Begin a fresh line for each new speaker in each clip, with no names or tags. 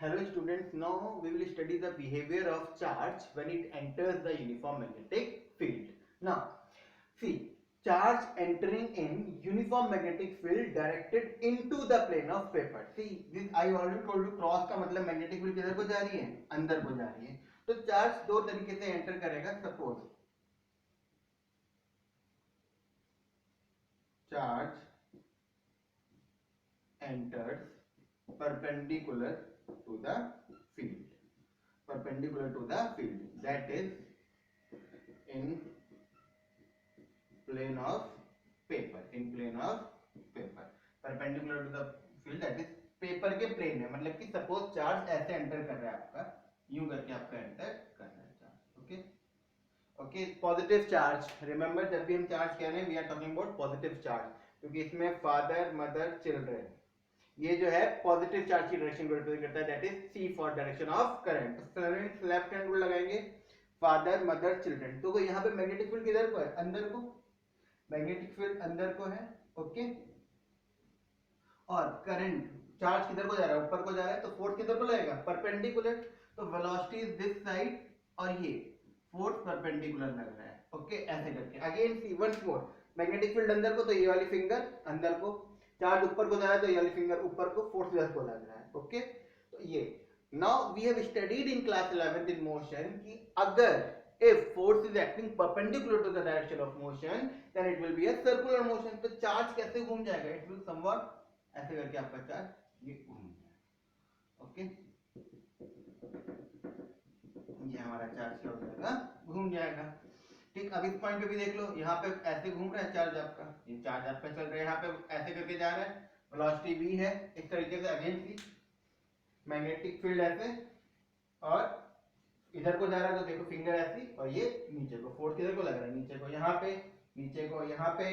Hello students, now we will study the behavior of charge when it enters the uniform magnetic field. Now, see, charge entering in uniform magnetic field directed into the plane of paper. See, this I already told you, cross का मतलब magnetic field किधर को जा रही है, अंदर को जा रही है. तो चार्ज दो तरीके से एंटर करेगा. Suppose charge enters perpendicular to the field, that is in plane of paper, perpendicular to the field, that is paper के प्लेन में. मतलब कि सपोज चार्ज ऐसे एंटर कर रहा है आपका, यूं करके आपका एंटर कर रहा है charge. Okay okay. Positive charge, remember जब भी हम चार्ज कह रहे हैं we are talking about positive charge, क्योंकि इसमें फादर मदर चिल्ड्रन, ये जो है पॉजिटिव चार्ज की डायरेक्शन को रिप्रेजेंट करता है. That is C for direction of current. तो लेफ्ट हैंड रूल लगाएंगे, फादर मदर चिल्ड्रन. तो यहाँ पे मैग्नेटिक फील्ड किधर को है, अंदर को. मैग्नेटिक फील्ड अंदर को है. ओके. और करंट चार्ज किधर को जा रहा है, ऊपर को जा रहा है. तो फोर्स किधर को लगेगा, परपेंडिकुलर. तो वेलोसिटी इज दिस साइड और ये फोर्स परपेंडिकुलर लग रहा है. ओके ऐसे करके again see once more, magnetic field अंदर को तो ये वाली फिंगर अंदर को, चार्ज ऊपर को जा रहा है तो ये वाली फिंगर ऊपर को, फोर्स इधर को लग रहा है. ओके. तो ये now we have studied in class 11th in motion कि अगर if force is acting perpendicular to the direction of motion then it will be a circular motion. तो चार्ज कैसे घूम जाएगा, it will somewhat ऐसे करके आपका चार्ज ये घूम जाएगा. ओके. ये हमारा चार्ज क्या हो जाएगा, घूम जाएगा. ठीक. अब इस पॉइंट पे भी देख लो, यहाँ पे ऐसे घूम रहा है चार्ज आपका, ये चार्ज आपका चल रहा है, यहाँ पे ऐसे करके जा रहा है, वेलोसिटी v है. इस तरीके से अगेन सी मैग्नेटिक फील्ड ऐसे और इधर को जा रहा है. तो देखो फिंगर ऐसी और ये नीचे को, फोर्स किधर को लग रहा है, नीचे को, यहाँ पे नीचे को, यहाँ पे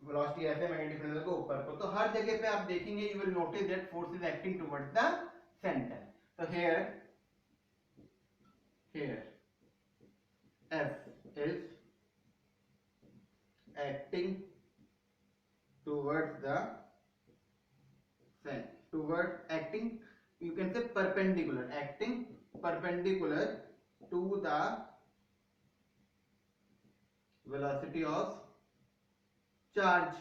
वेलोसिटी ऐसे, मैग्नेटिक फील्ड को ऊपर को. तो हर जगह पे आप देखेंगे you will notice that force is acting towards the centre. तो here F is acting towards the center, towards acting, you can say perpendicular, acting perpendicular to the velocity of charge,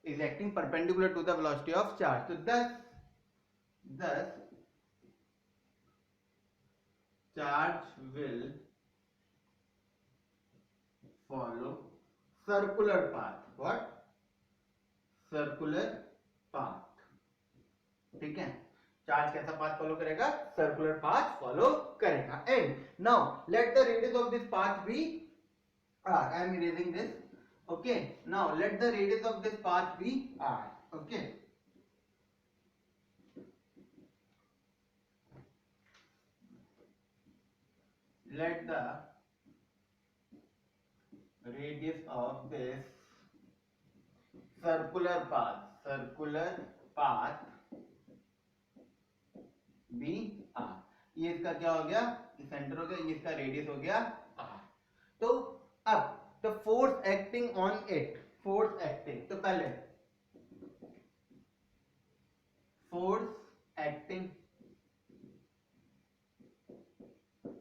is acting perpendicular to the velocity of charge. So thus charge will follow circular path. What? Circular path. ठीक है. Charge कैसा path follow करेगा, circular path follow करेगा. And now let the radius of this path be r. I am erasing this. Okay. Now let the radius of this path be r. Okay. Let the radius of this circular path be r. ये इसका क्या हो गया, centre हो गया, ये इसका radius हो गया r. तो अब the force acting on it, force acting, तो पहले फोर्स एक्टिंग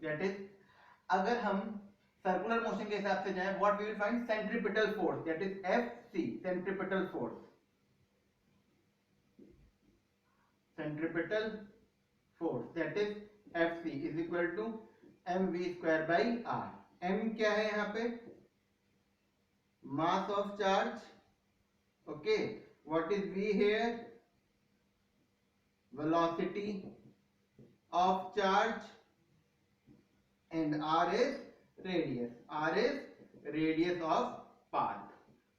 दैट इज, अगर हम सर्कुलर मोशन के हिसाब से जाएं, what we will find, centripetal force that is Fc, centripetal force, centripetal force that is Fc is equal to mv square by r. m क्या है यहाँ पे, mass of charge. Okay. What is v here, velocity of charge, and r is radius of path.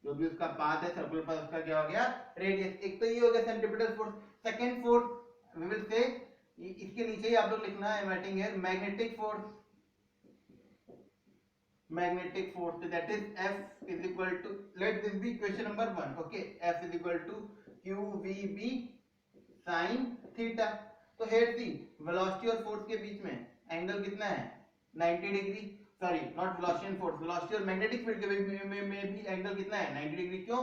जो भी उसका path है circular path, उसका क्या हो गया, रेडियस. एक तो ये हो गया centripetal force. Second force we will say, इसके नीचे ही आप लोग लिखना है, writing here magnetic force, magnetic force, that is F is equal to, let this be question number 1. Okay, F is equal to QVB sin theta. तो here see velocity और force के बीच में एंगल कितना है, 90 degree. Sorry not velocity and force, velocity और magnetic field के बीच में भी एंगल कितना है, 90 डिग्री. क्यों,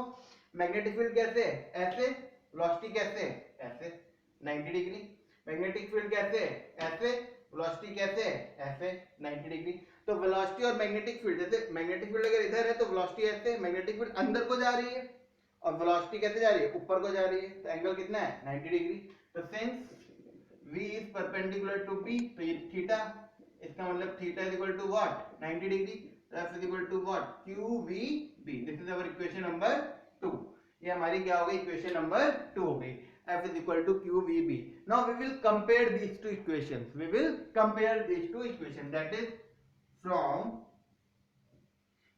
मैग्नेटिक फील्ड कैसे ऐसे, वेलोसिटी कैसे ऐसे, 90 डिग्री. मैग्नेटिक फील्ड कैसे है, ऐसे, वेलोसिटी कैसे है, ऐसे 90 डिग्री। तो वेलोसिटी और मैग्नेटिक फील्ड, जैसे मैग्नेटिक फील्ड अगर इधर है तो वेलोसिटी ऐसे, मैग्नेटिक फील्ड अंदर को जा रही है और वेलोसिटी कैसे जा रही है, ऊपर को जा रही है, तो एंगल कितना है 90 डिग्री। तो since V is perpendicular to P, तो ये थीटा, इसका मतलब theta is equal to what 90 degree, तो F is equal to what QVB। This is our equation number 2। ये हमारी क्या हो गई, इक्वेशन नंबर 2 हो गई, F is equal to QVB। Now we will compare these two equations. We will compare these two equations. That is from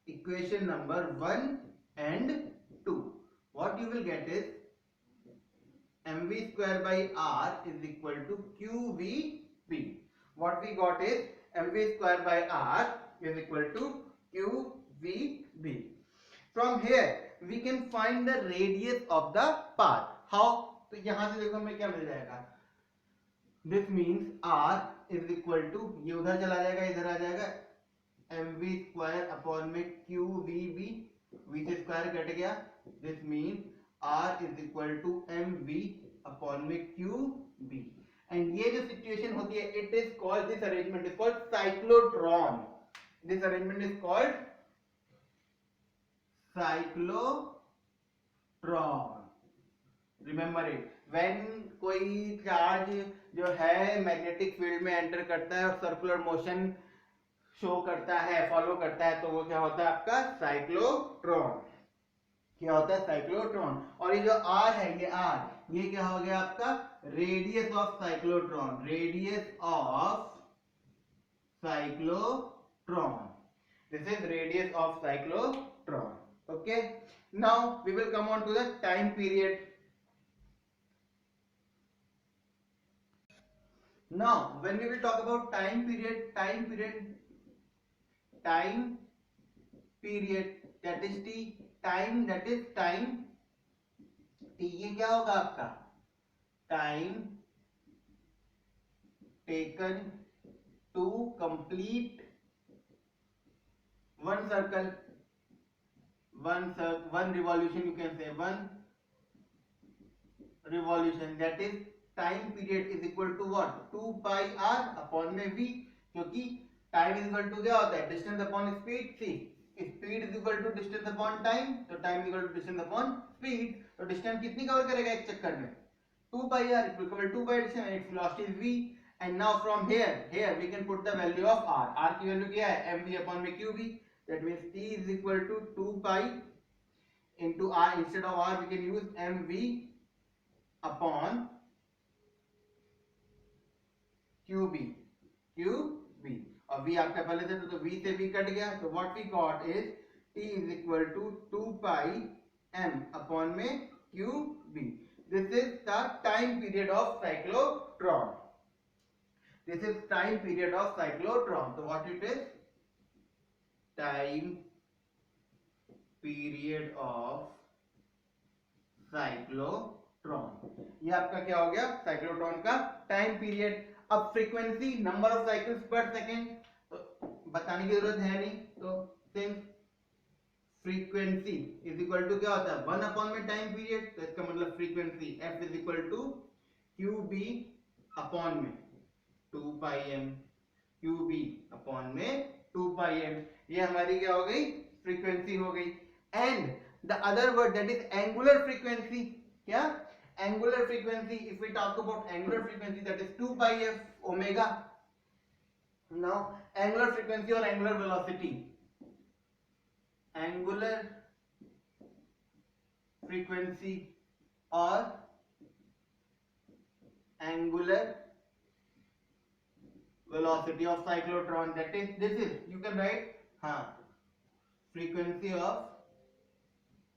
equation number 1 and 2. What you will get is mv square by r is equal to qvb. What we got is mv square by r is equal to qvb. From here we can find the radius of the path. How? तो यहां से देखो हमें क्या मिल जाएगा, this means r is equal to, ये उधर चला जाएगा इधर आ जाएगा, mv स्क्वायर अपॉन में qvb, v से स्क्वायर कट गया, this means r is equal to mv upon में qb। एंड ये जो सिचुएशन होती है, it is called, this arrangement is called cyclotron. This arrangement is called cyclotron. Remember it, when कोई charge जो है मैग्नेटिक फील्ड में एंटर करता है और सर्कुलर मोशन शो करता है, फॉलो करता है, तो वो क्या होता है आपका साइक्लोट्रॉन। क्या होता है साइक्लोट्रॉन। और ये जो आर है, ये आर, ये क्या हो गया आपका radius of cyclotron, radius of cyclotron, this is radius of cyclotron. Okay, now we will come on to the time period. Now when we will talk about time period, that is t, time, that is time t, ये क्या होगा आपका time taken to complete one circle, one revolution, you can say one revolution, that is time period is equal to what 2 pi r upon में v, क्योंकि time is equal to क्या होता है distance upon speed. See, speed is equal to distance upon time, तो time is equal to distance upon speed. तो distance कितनी cover करेगा एक चक्कर में, 2 pi r equal to 2 pi distance, it's velocity is v। And now from here we can put the value of r की value क्या है mv upon में qv, that means t is equal to 2 pi into r, instead of r we can use mv upon QB, और V आपका पहले से तो V से V कट गया, तो what we got is T is equal to 2 pi m upon में QB. This is the time period of cyclotron. This is time period of cyclotron. So what it is? Time period of cyclotron. ये आपका क्या हो गया cyclotron का time period. अब frequency, number of cycles per second, तो बताने की जरूरत है नहीं, तो since frequency is equal to क्या होता है 1 अपॉन में टाइम पीरियड, तो इसका मतलब frequency f is equal to qb upon में 2 पाई m, qb अपॉन में 2 पाई m, ये हमारी क्या हो गई फ्रीक्वेंसी हो गई। And the other word that is angular frequency, क्या angular frequency, if we talk about angular frequency, that is 2 pi f omega. Now angular frequency or angular velocity, angular frequency or angular velocity of cyclotron, that is, this is, you can write frequency of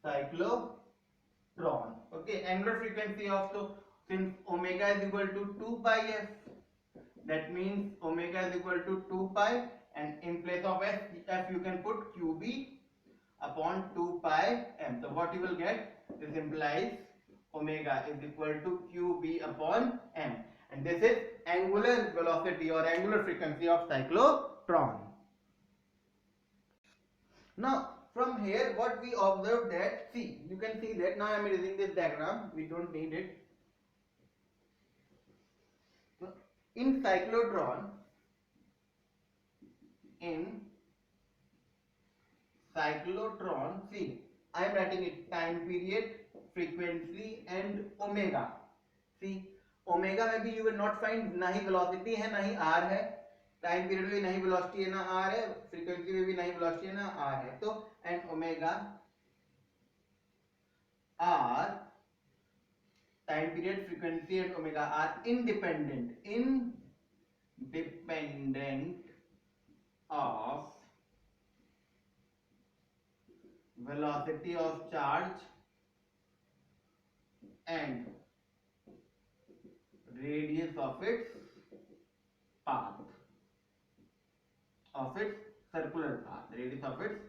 cyclotron. Okay, angular frequency of, so since omega is equal to 2 pi f, that means omega is equal to 2 pi, and in place of f you can put qb upon 2 pi m. So what you will get, this implies omega is equal to qb upon m, and this is angular velocity or angular frequency of cyclotron. Now from here what we observe that, see, you can see that now I am erasing this diagram, we don't need it. in cyclotron, see, I am writing it time period, frequency and omega. See, omega में भी you will not find ना ही velocity है ना ही r है, time period में भी नहीं velocity है ना r है, frequency में भी नहीं velocity है ना r है, तो and omega r, time period, frequency and omega are independent of velocity of charge and radius of its path, of its circular path, radius of its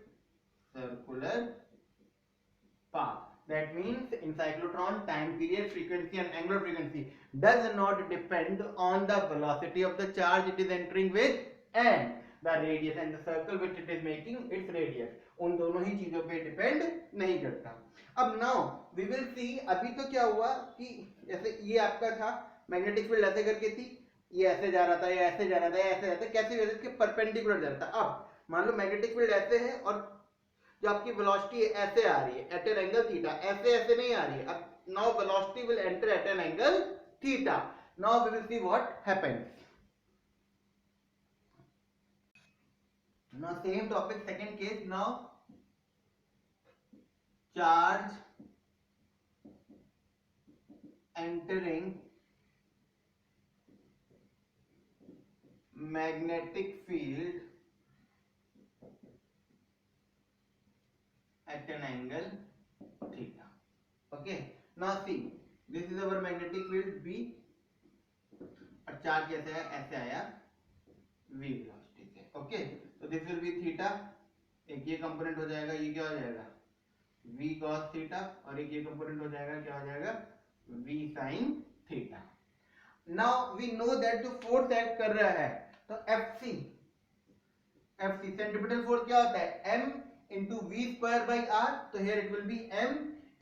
circular path. That means in cyclotron, time period, frequency and angular frequency does not depend on the velocity of the charge it is entering with and the radius and the circle which it is making its radius. उन दोनों ही चीजों पे depend नहीं करता. अब now we will सी, अभी तो क्या हुआ कि जैसे ये आपका था मैग्नेटिक फील्ड ऐसे करके थी, ये ऐसे जा रहा था, ये ऐसे जा रहा था, ऐसे जाता, कैसे वजह से परपेंडिकुलर जाता. अब मान लो मैग्नेटिक फील्ड ऐसे है और जो आपकी वेलोसिटी ऐसे आ रही है एट एन एंगल थीटा, ऐसे ऐसे नहीं आ रही है. अब now velocity will enter at an angle theta. Now we will see what happens. Now same topic, second case. Now charge entering magnetic field at an angle theta. Okay, now see, this is our magnetic field B और charge कैसे है, ऐसे आया v velocity से. Okay, तो this will B theta, एक ये component हो जाएगा, ये क्या हो जाएगा v cos थीटा, और एक ये कंपोनेंट हो जाएगा, क्या हो जाएगा v sin theta. Now we know that जो फोर्स एक्ट कर रहा है, तो FC सेंट्रीपिटल फोर्स क्या होता है m into v square by r, तो here it will be m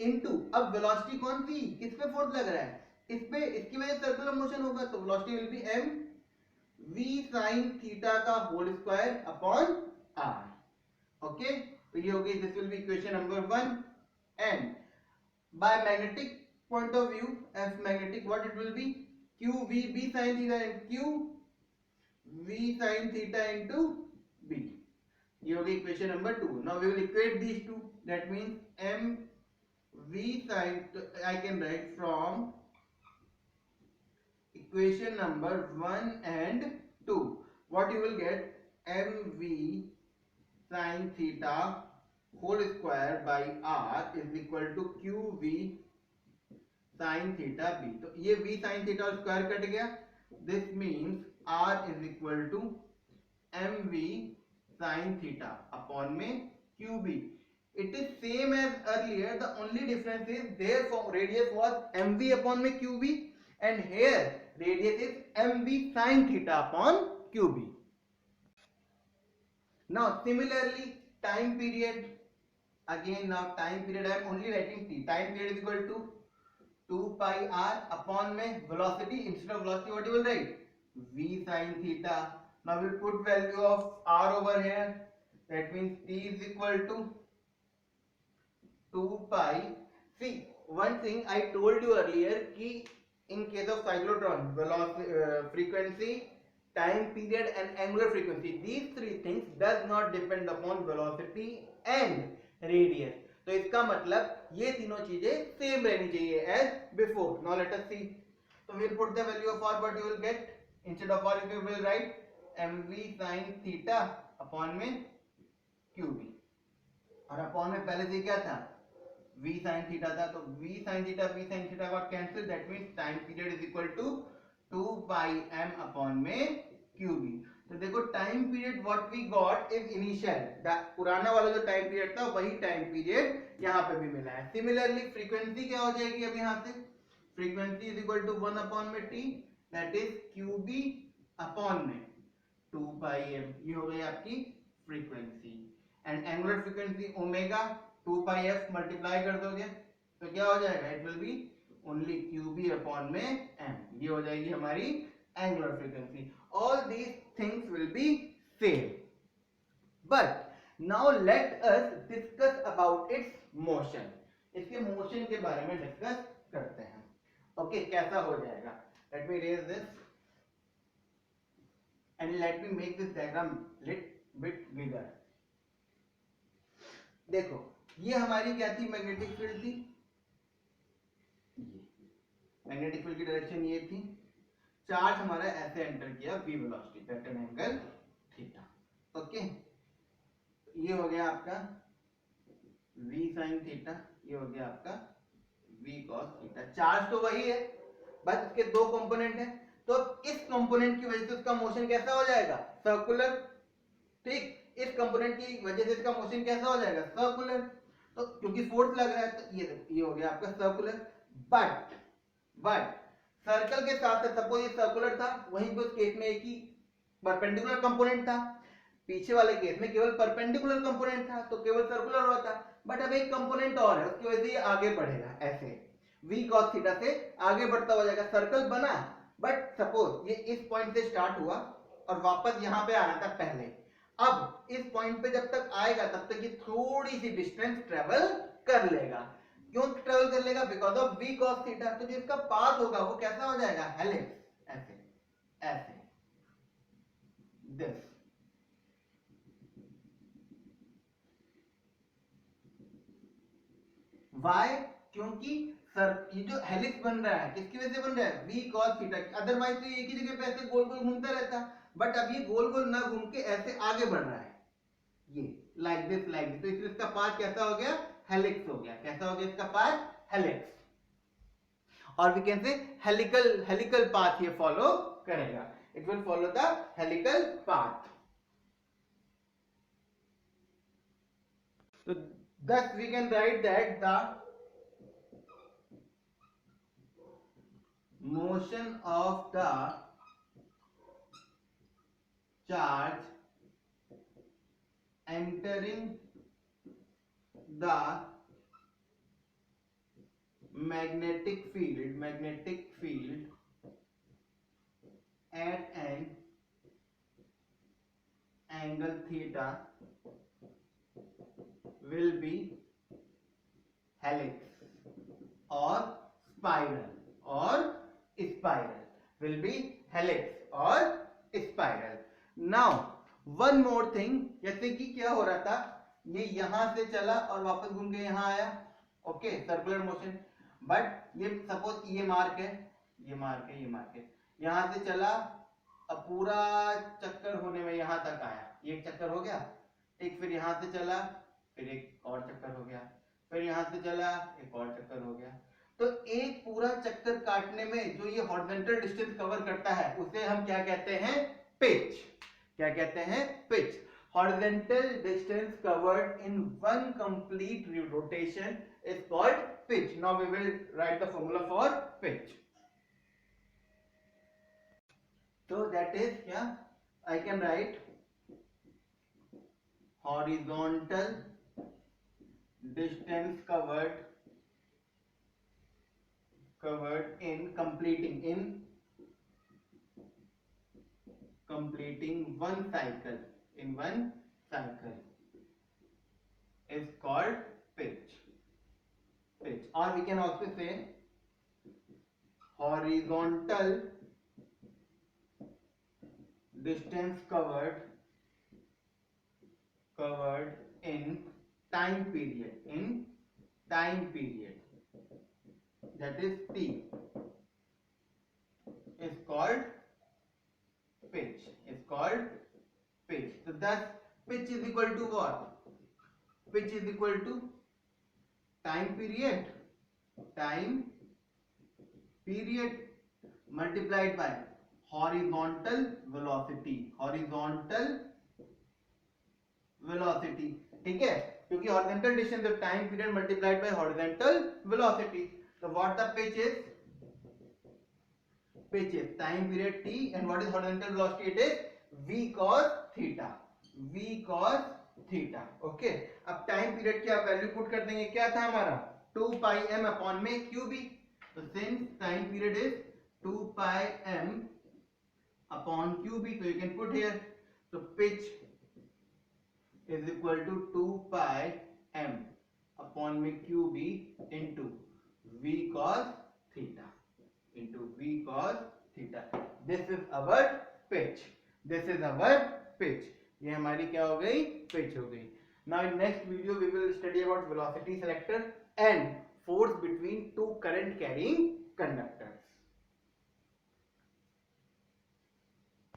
into, अब वेलोसिटी कौन सी, किस पे फोर्स लग रहा है, इस पे, इसकी वजह से सर्कुलर मोशन होगा, तो velocity will be m v sin theta का whole square upon r. Okay, तो ये हो गई, this will be equation number 1. And by magnetic point of view, F magnetic, what it will be q v b sin theta and q v sin theta into b. ये हो गई equation number 2. Now we will equate these to, that means m v sin, I can write from equation number 1 and 2, what you will get, mv sin theta whole square by r is equal to qv sin theta b. तो ये v sin theta square cut गया, this means r is equal to mv sin theta upon में qb. It is same as earlier, the only difference is there radius was mv upon में qb and here radius is mv sin theta upon qb. Now similarly time period, again now time period I am only writing t, time period is equal to 2 pi r upon में velocity, instead of velocity what you will write, v sin theta. Now we will put value of r over here, that means t is equal to 2 pi. See, one thing I told you earlier कि in case of cyclotron, velocity, frequency, time period and angular frequency, these three things does not depend upon velocity and radius. तो इसका मतलब ये तीनों चीजें same रहनी चाहिए as before. Now let us see. So we will put the value of r, what you will get, instead of r you will write mv sin theta upon में qb, और upon में पहले से क्या था, v sin theta था, तो v sin theta got cancelled, that means time period is equal to 2 pi m upon में qb. तो देखो time period what we got is initial, पुराना वाला जो टाइम पीरियड था वही टाइम पीरियड यहाँ पे भी मिला है. सिमिलरली फ्रीक्वेंसी क्या हो जाएगी अब यहाँ से, frequency is equal to 1 upon में t, that is qb upon में 2 पाई m. ये हो गई आपकी frequency. And angular frequency omega 2 pi f multiply कर दोगे तो क्या हो जाएगा, it will be only qb upon में m. ये हो जाएगी हमारी angular frequency. All these things will be same. But now let us discuss about its motion. इसके motion के बारे में discuss करते हैं. Okay, कैसा हो जाएगा? Let me erase this and let me make this diagram little bit bigger. देखो, ये हमारी क्या थी? मैग्नेटिक फील्ड थी. मैग्नेटिक फील्ड की डायरेक्शन ये थी. चार्ज हमारा ऐसे एंटर किया v वेलोसिटी पे at an angle theta. Okay, ये हो गया आपका v sin थीटा, ये हो गया आपका v cos थीटा. चार्ज तो वही है, बस इसके दो कंपोनेंट हैं. तो इस कंपोनेंट की वजह से उसका मोशन कैसा हो जाएगा? सर्कुलर. ठीक, इस कंपोनेंट की वजह से इसका मोशन कैसा हो जाएगा? सर्कुलर. तो क्योंकि फोर्स लग रहा है तो ये हो गया आपका सर्कुलर. बट सर्कल के साथ सपोज ये सर्कुलर था, वहीं पे उस केस में एक ही परपेंडिकुलर कंपोनेंट था. पीछे वाले केस में केवल परपेंडिकुलर कंपोनेंट था तो केवल सर्कुलर हुआ था. बट अब एक कंपोनेंट और है, उसकी वजह से ये आगे बढ़ेगा. ऐसे v cos थीटा से आगे बढ़ता हो जाएगा. सर्कल बना, बट सपोज ये इस पॉइंट से स्टार्ट हुआ और वापस यहाँ पे आना था पहले. अब इस पॉइंट पे जब तक आएगा तब तक ये थोड़ी सी डिस्टेंस ट्रेवल कर लेगा. क्यों ट्रेवल कर लेगा? Because of v cos theta. तो जो इसका पाथ होगा वो कैसा हो जाएगा? हेलिक्स. ऐसे ऐसे दिस. वाई? क्योंकि सर ये जो हेलिक्स बन रहा है किसकी वजह से बन रहा है? v cos theta. अदरवाइज तो एक ही जगह पे ऐसे गोल गोल घूमता रहता, बट अब ये गोल गोल ना घूम के ऐसे आगे बढ़ रहा है. ये लाइक दिस लाइक दिस. तो इसलिए इसका पाथ कैसा हो गया? हेलिक्स हो गया. कैसा हो गया इसका पाथ? हेलिक्स. और we can say helical path ये फॉलो करेगा. It will follow the helical path. तो thus we can write that the motion of the charge entering the magnetic field at an angle theta will be helix or spiral will be helix or spiral. Now one more thing, जैसे कि क्या हो रहा था, ये यहां से चला और वापस घूम के यहां आया. Okay, circular motion. बट ये सपोज ये मार्क है, यहां से चला, अब पूरा चक्कर होने में यहां तक आया. ये एक चक्कर हो गया. एक फिर यहां से चला, फिर एक और चक्कर हो गया, फिर यहां से चला, एक और चक्कर हो गया. तो एक पूरा चक्कर काटने में जो ये हॉरिजॉन्टल डिस्टेंस कवर करता है उसे हम क्या कहते हैं? पिच. क्या कहते हैं? Pitch. Horizontal distance covered in one complete rotation is called pitch. Now we will write the formula for pitch. So that is क्या? I can write horizontal distance covered in completing one cycle is called pitch. Or we can also say horizontal distance covered in time period, that is t, is called pitch. So thus pitch is equal to what? Pitch is equal to time period multiplied by horizontal velocity. ठीक है, क्योंकि horizontal distance of time period multiplied by horizontal velocity. So what the pitch is? Pitch is time period t, and what is horizontal velocity? It is v cos theta. Okay, अब time period की आप value put कर देंगे. क्या था हमारा? 2 pi m upon में qb. So since time period is 2 pi m upon QB, so you can put here, so pitch is equal to 2 pi m upon में QB into V cos theta into V cos theta. This is our pitch. This is our pitch. ये हमारी क्या हो गई? Pitch हो गई. Now in next video we will study about velocity selector and force between two current carrying conductors.